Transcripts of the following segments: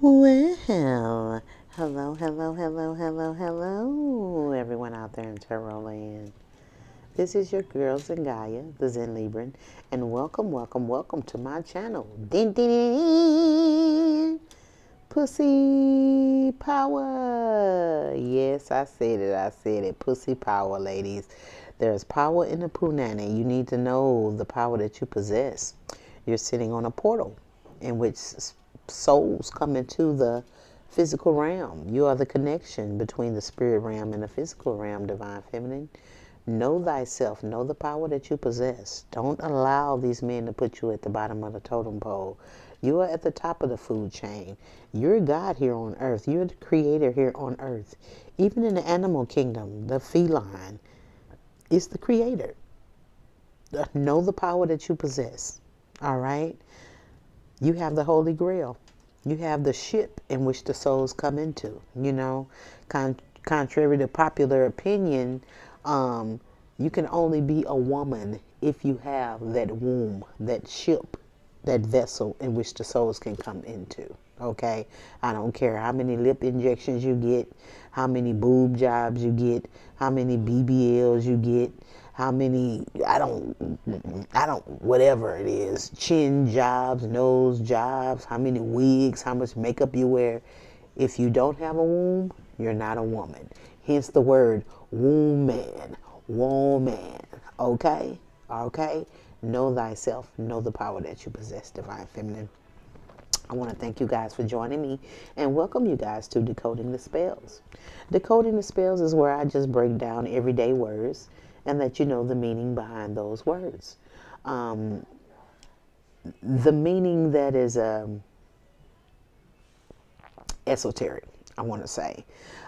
Well, hello, everyone out there in Tarot Land. This is your girl Zangaya, the Zen Libran, and welcome to my channel. Din, din, din, din. Pussy power. Yes, I said it. Pussy power, ladies. There's power in the punani. You need to know the power that you possess. You're sitting on a portal in which souls come into the physical realm. You are the connection between the spirit realm and the physical realm, Divine Feminine. Know thyself. Know the power that you possess. Don't allow these men to put you at the bottom of the totem pole. You are at the top of the food chain. You're God here on earth. You're the creator here on earth. Even in the animal kingdom, the feline is the creator. Know the power that you possess. All right? You have the Holy Grail. You have the ship in which the souls come into. Contrary to popular opinion, you can only be a woman if you have that womb, that ship, that vessel in which the souls can come into. Okay? I don't care how many lip injections you get, how many boob jobs you get, how many BBLs you get, how many, whatever it is, chin jobs, nose jobs, how many wigs, how much makeup you wear. If you don't have a womb, you're not a woman. Hence the word woman, woman. Okay? Okay? Know thyself. Know the power that you possess, Divine Feminine. I want to thank you guys for joining me and welcome you guys to Decoding the Spells. Decoding the Spells is where I just break down everyday words and let you know the meaning behind those words. The meaning that is esoteric, I want to say,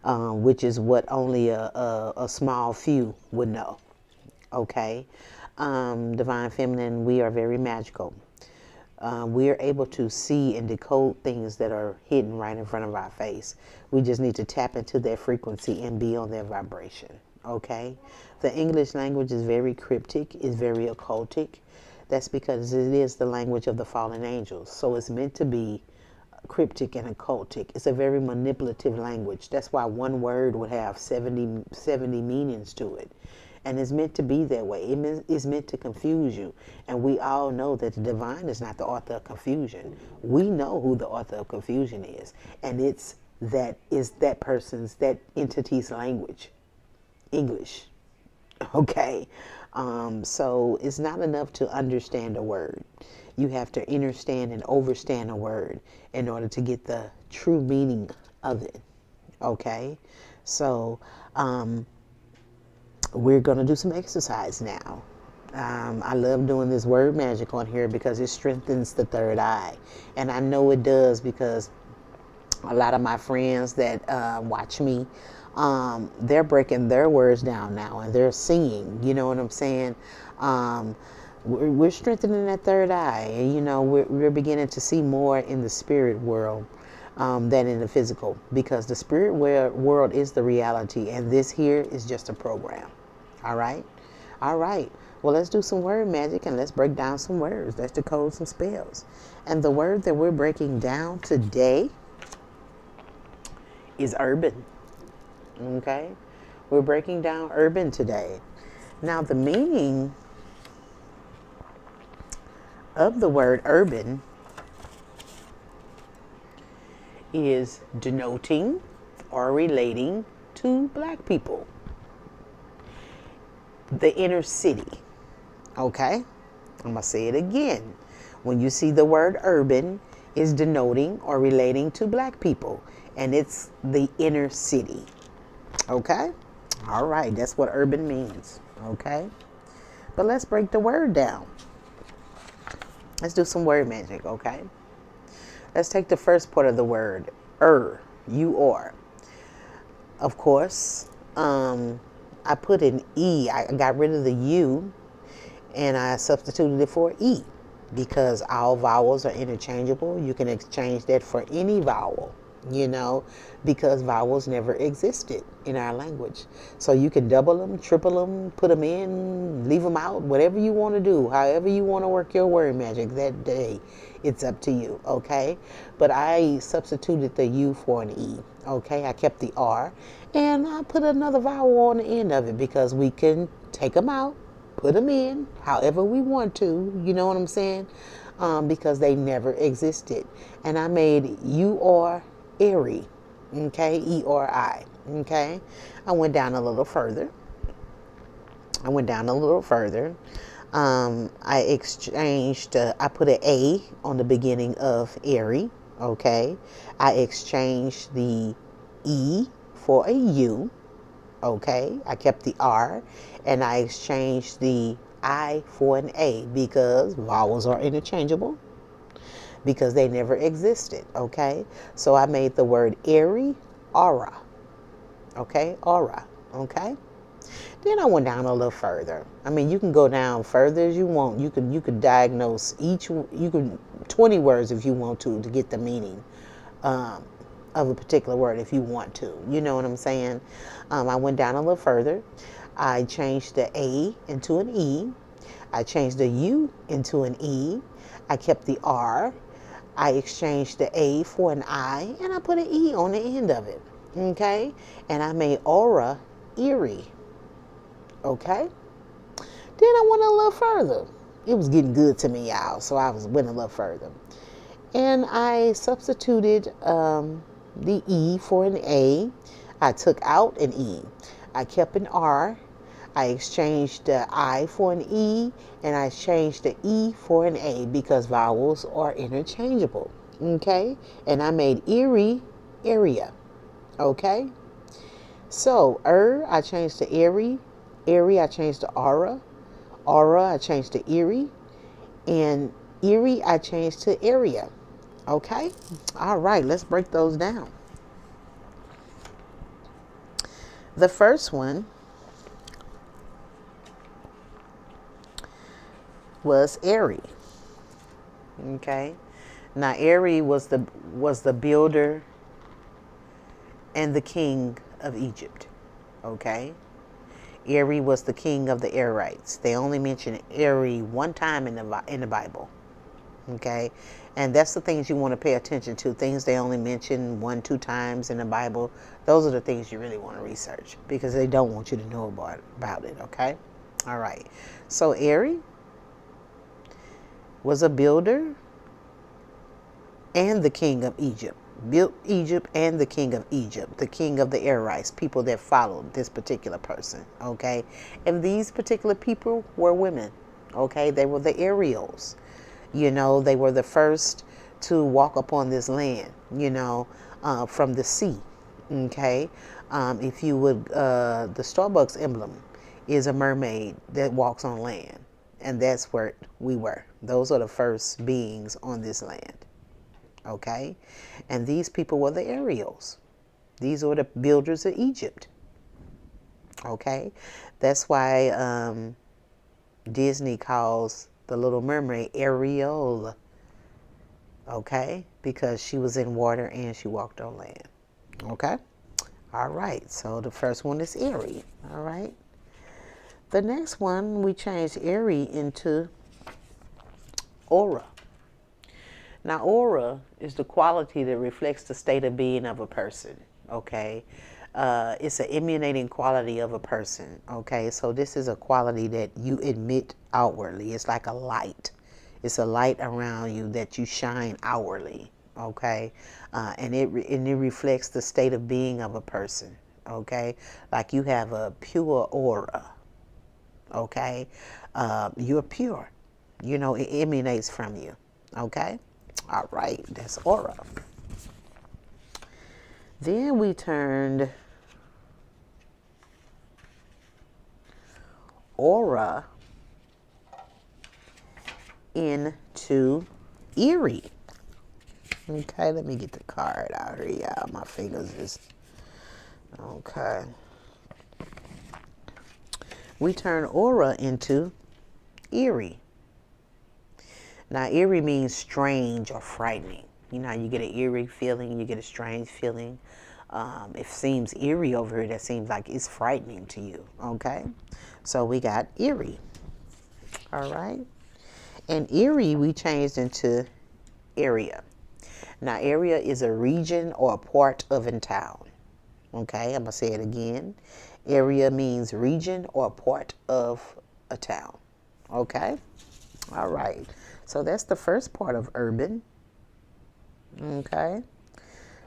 which is what only a small few would know. Okay? Divine Feminine, we are very magical. We are able to see and decode things that are hidden right in front of our face. We just need to tap into their frequency and be on their vibration. Okay? The English language is very cryptic, is very occultic. That's because it is the language of the fallen angels. So it's meant to be cryptic and occultic. It's a very manipulative language. That's why one word would have 70 meanings to it. And it's meant to be that way. It's meant to confuse you. And we all know that the divine is not the author of confusion. We know who the author of confusion is. And that person's, that entity's language. English. Okay? So it's not enough to understand a word. You have to understand and overstand a word in order to get the true meaning of it. Okay? So, we're going to do some exercise now. I love doing this word magic on here because it strengthens the third eye. And I know it does because a lot of my friends that watch me, they're breaking their words down now and they're singing. You know what I'm saying? We're strengthening that third eye. And, we're beginning to see more in the spirit world than in the physical, because the spirit world is the reality and this here is just a program. All right? All right. Well, let's do some word magic and let's break down some words. Let's decode some spells. And the word that we're breaking down today is urban. Okay? We're breaking down urban today. Now, the meaning of the word urban is denoting or relating to black people. The inner city. Okay? I'm going to say it again. When you see the word urban, is denoting or relating to black people. And it's the inner city. Okay? All right. That's what urban means. Okay? But let's break the word down. Let's do some word magic. Okay? Let's take the first part of the word. You are. Of course, I put an E. I got rid of the U and I substituted it for E because all vowels are interchangeable. You can exchange that for any vowel, because vowels never existed in our language. So you can double them, triple them, put them in, leave them out, whatever you want to do, however you want to work your word magic that day. It's up to you, okay? But I substituted the U for an E, okay? I kept the R and I put another vowel on the end of it because we can take them out, put them in however we want to, you know what I'm saying? Because they never existed. And I made UR Eri, okay? ERI, okay? I went down a little further. I exchanged, I put an A on the beginning of Airy, okay? I exchanged the E for a U, okay? I kept the R, and I exchanged the I for an A because vowels are interchangeable because they never existed, okay? So I made the word airy, aura, okay? Aura, okay? Then I went down a little further. I mean, you can go down further as you want. You could diagnose you could 20 words if you want to get the meaning um, of a particular word if you want to. You know what I'm saying? I went down a little further. I changed the A into an E. I changed the U into an E. I kept the R. I exchanged the A for an I, and I put an E on the end of it. Okay? And I made aura eerie. Okay? Then I went a little further. It was getting good to me, y'all, so went a little further. And I substituted the E for an A. I took out an E. I kept an R. I exchanged the I for an E, and I changed the E for an A because vowels are interchangeable. Okay? And I made eerie, area. Okay? So, I changed to airy. Airy, I changed to aura. Aura, I changed to eerie. And eerie, I changed to area. Okay? All right, let's break those down. The first one was airy. Okay? Now, airy was the builder and the king of Egypt. Okay? Eri was the king of the Erites. They only mention Eri one time in the Bible. Okay? And that's the things you want to pay attention to. Things they only mention 1-2 times in the Bible. Those are the things you really want to research because they don't want you to know about it. Okay? All right. So Eri was a builder and the king of Egypt. Built Egypt and the king of Egypt, the king of the Erites, people that followed this particular person, okay? And these particular people were women, okay? They were the Ariels. You know, they were the first to walk upon this land, from the sea, okay? If you would, the Starbucks emblem is a mermaid that walks on land, and that's where we were. Those are the first beings on this land. Okay? And these people were the Ariels. These were the builders of Egypt. Okay? That's why Disney calls the Little Mermaid Ariel. Okay? Because she was in water and she walked on land. Okay? All right. So the first one is Eri. All right? The next one, we changed Eri into aura. Now, aura is the quality that reflects the state of being of a person, okay? It's an emanating quality of a person, okay? So this is a quality that you emit outwardly. It's like a light. It's a light around you that you shine outwardly, okay? And it reflects the state of being of a person, okay? Like you have a pure aura, okay? You're pure. You know, it emanates from you, okay? All right, that's aura. Then we turned aura into eerie. Okay, let me get the card out here, y'all. My fingers is okay. We turn aura into eerie. Now, eerie means strange or frightening. You know how you get an eerie feeling, you get a strange feeling. It seems eerie over here, that seems like it's frightening to you, okay? So we got eerie, all right? And eerie we changed into area. Now, area is a region or a part of a town. Okay, I'm going to say it again. Area means region or a part of a town. Okay? All right. So that's the first part of urban. Okay?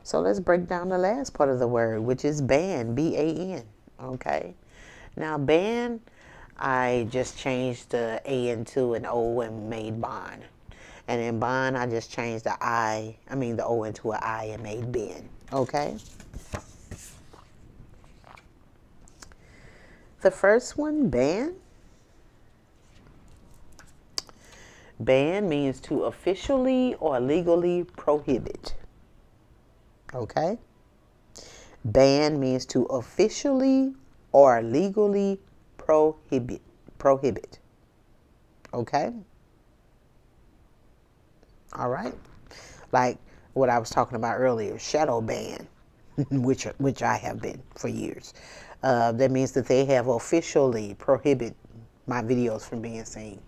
So let's break down the last part of the word, which is ban, B-A-N. Okay? Now, ban, I just changed the A into an O and made bond. And in bond, I just changed the the O into an I and made ben. Okay? The first one, ban. Ban means to officially or legally prohibit. Okay? Ban means to officially or legally prohibit. Prohibit. Okay? All right? Like what I was talking about earlier, shadow ban, which I have been for years. That means that they have officially prohibited my videos from being seen.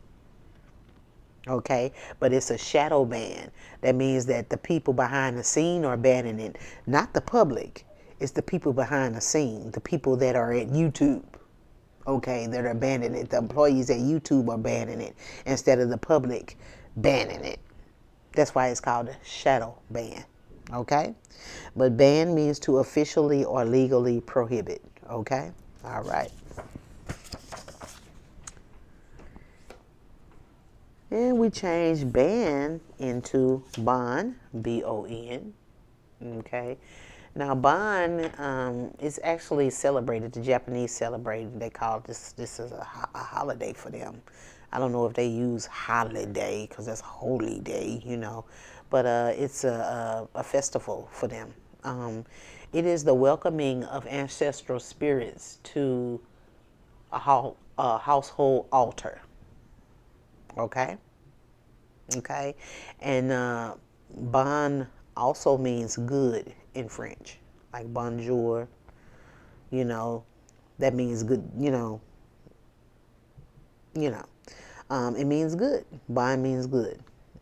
Okay, but it's a shadow ban. That means that the people behind the scene are banning it, not the public. It's the people behind the scene, the people that are at YouTube. Okay, that are banning it. The employees at YouTube are banning it instead of the public banning it. That's why it's called a shadow ban. Okay, but ban means to officially or legally prohibit. Okay, all right. And we change ban into bond, B-O-N. Okay. Now, bond is actually celebrated. The Japanese celebrate it. They call this is a holiday for them. I don't know if they use holiday because that's holy day, but it's a festival for them. It is the welcoming of ancestral spirits to a household altar. Okay? Okay? And bon also means good in French. Like bonjour, that means good, it means good. Bon means good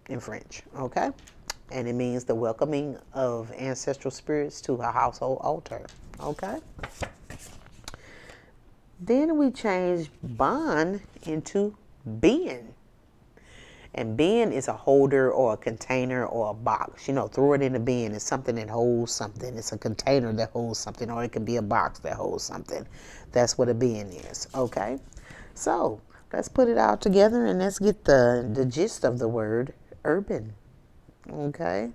in French. Okay? And it means the welcoming of ancestral spirits to a household altar. Okay? Then we change bon into bin. And bin is a holder or a container or a box. Throw it in a bin. It's something that holds something. It's a container that holds something, or it can be a box that holds something. That's what a bin is. Okay? So let's put it all together and let's get the gist of the word urban. Okay?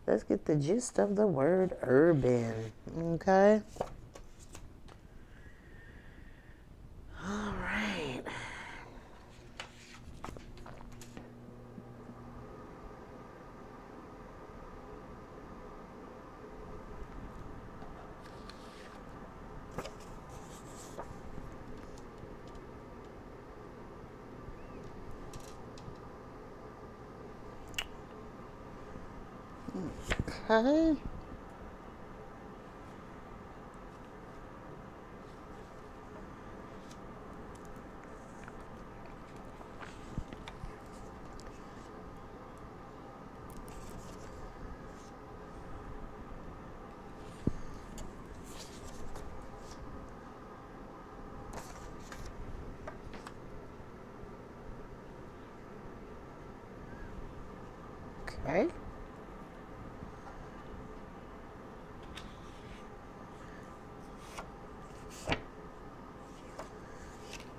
Let's get the gist of the word urban. Okay? All right. Okay. Okay.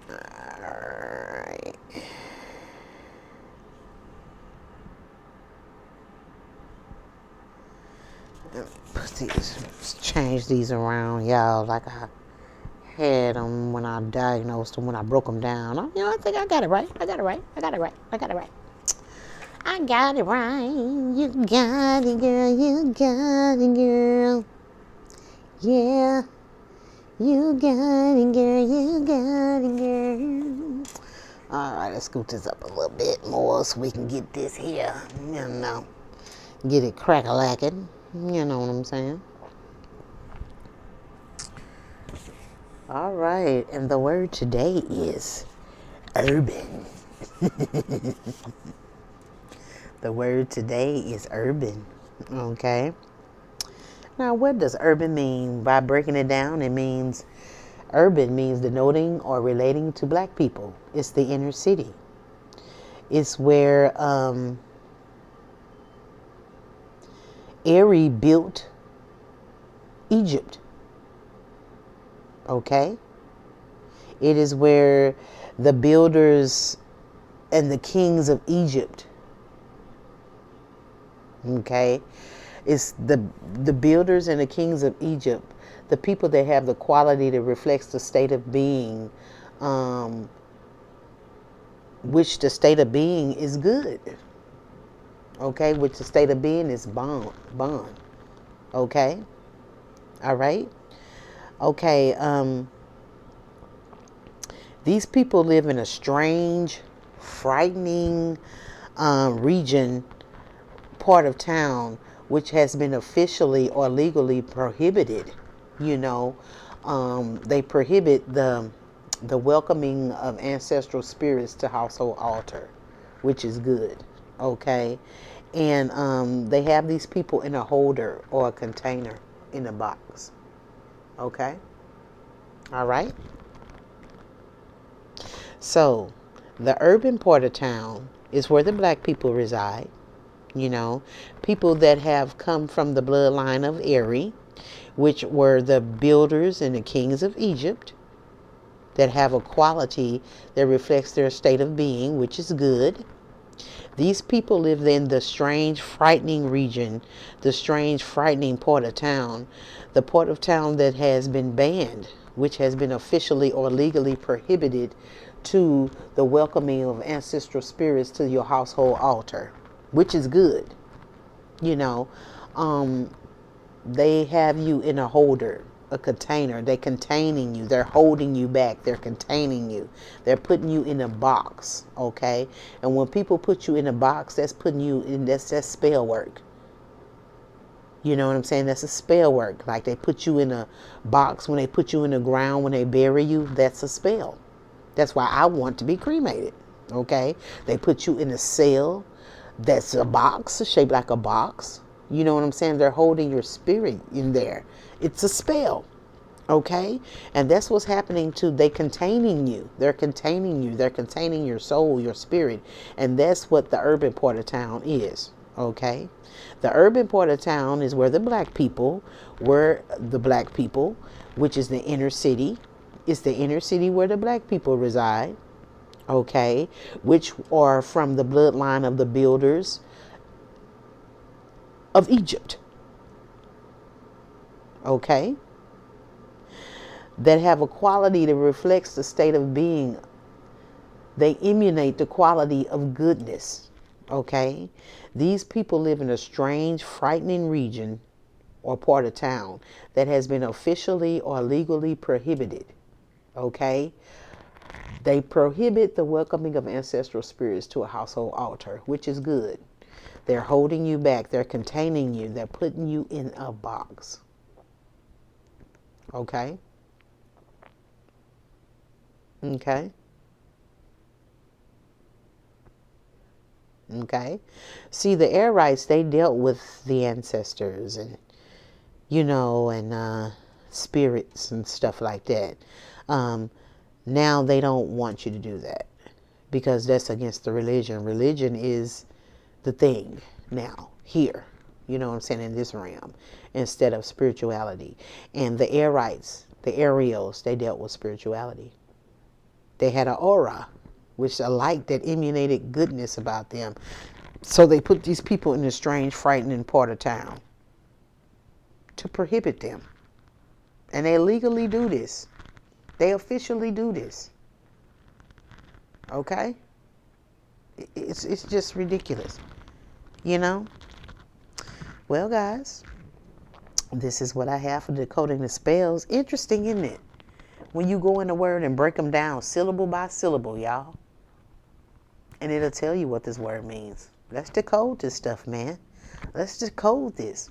Alright. Put these, change these around, y'all, like I had them when I diagnosed them, when I broke them down. I think I got it right. I got it right. I got it right. I got it right. I got it right. You got it, girl. You got it, girl. Yeah. You got it, girl. You got it, girl. All right, let's scoot this up a little bit more so we can get this here, get it crack-a-lacking. You know what I'm saying? All right, and the word today is urban. The word today is urban. Okay. Now, what does urban mean? By breaking it down, it means urban means denoting or relating to black people. It's the inner city. It's where Eri built Egypt. Okay? It is where the builders and the kings of Egypt, okay? It's the builders and the kings of Egypt, the people that have the quality that reflects the state of being, which the state of being is good. Okay, which the state of being is bond. Okay? All right? Okay, these people live in a strange, frightening region, part of town, which has been officially or legally prohibited. You know, they prohibit the welcoming of ancestral spirits to household altar, which is good. Okay, and they have these people in a holder or a container in a box. Okay, all right. So, the urban part of town is where the black people reside. You know, people that have come from the bloodline of Eri, which were the builders and the kings of Egypt, that have a quality that reflects their state of being, which is good. These people live in the strange, frightening region, the strange, frightening part of town, the part of town that has been banned, which has been officially or legally prohibited to the welcoming of ancestral spirits to your household altar, which is good. You know, they have you in a holder, a container. They're containing you. They're holding you back. They're containing you. They're putting you in a box, okay? And when people put you in a box, that's putting you in, that's spell work. You know what I'm saying? That's a spell work. Like they put you in a box when they put you in the ground, when they bury you, that's a spell. That's why I want to be cremated, okay? They put you in a cell that's a box, shaped like a box. You know what I'm saying? They're holding your spirit in there. It's a spell, okay? And that's what's happening to, they containing you. They're containing you. They're containing your soul, your spirit. And that's what the urban part of town is, okay? The urban part of town is where the black people, which is the inner city. It's the inner city where the black people reside, okay? Which are from the bloodline of the builders of Egypt, okay? That have a quality that reflects the state of being. They emanate the quality of goodness, okay? These people live in a strange, frightening region or part of town that has been officially or legally prohibited, okay? They prohibit the welcoming of ancestral spirits to a household altar, which is good. They're holding you back. They're containing you. They're putting you in a box. Okay? Okay? Okay? See, the Airites, they dealt with the ancestors and, you know, and spirits and stuff like that. Now they don't want you to do that because that's against the religion. Religion is the thing now, here, you know what I'm saying, in this realm, instead of spirituality. And the Airites, the Ariels, they dealt with spirituality. They had an aura, which a light that emanated goodness about them. So they put these people in a strange, frightening part of town to prohibit them. And they legally do this. They officially do this. Okay? It's just ridiculous. You know? Well, guys, this is what I have for decoding the spells. Interesting, isn't it? When you go in the word and break them down syllable by syllable, y'all. And it'll tell you what this word means. Let's decode this stuff, man. Let's decode this.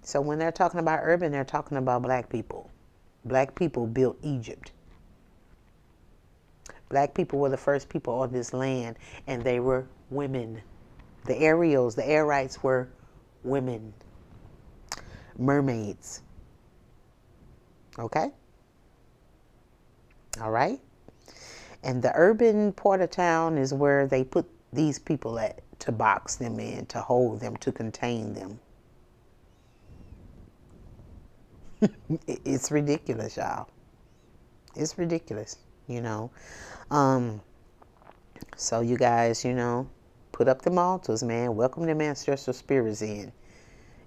So when they're talking about urban, they're talking about black people. Black people built Egypt. Black people were the first people on this land, and they were women. The Ariels, the Airites were women, mermaids. Okay? All right? And the urban part of town is where they put these people at to box them in, to hold them, to contain them. It's ridiculous, y'all. It's ridiculous, you know. Um, so you guys, put up them altars, man. Welcome them ancestral spirits in.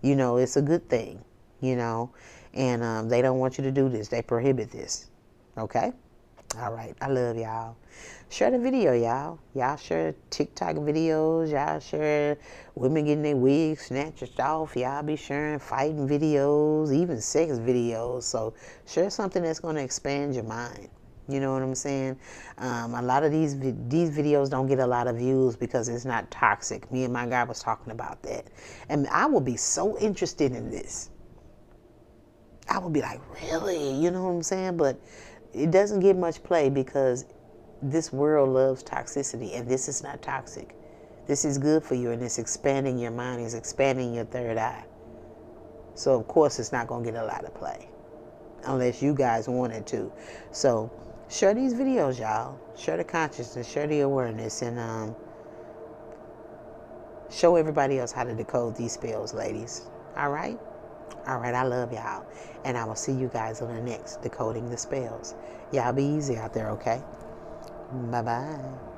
It's a good thing, and they don't want you to do this. They prohibit this. Okay? All right. I love y'all. Share the video, y'all. Y'all share TikTok videos. Y'all share women getting their wigs snatched off. Y'all be sharing fighting videos, even sex videos. So share something that's going to expand your mind. You know what I'm saying? A lot of these videos don't get a lot of views because it's not toxic. Me and my guy was talking about that. And I will be so interested in this. I would be like, really? You know what I'm saying? But it doesn't get much play because this world loves toxicity, and this is not toxic. This is good for you, and it's expanding your mind, it's expanding your third eye. So, of course, it's not going to get a lot of play unless you guys want it to. So, share these videos, y'all. Share the consciousness, share the awareness, and show everybody else how to decode these spells, ladies. All right? All right, I love y'all. And I will see you guys on the next Decoding the Spells. Y'all be easy out there, okay? Bye-bye.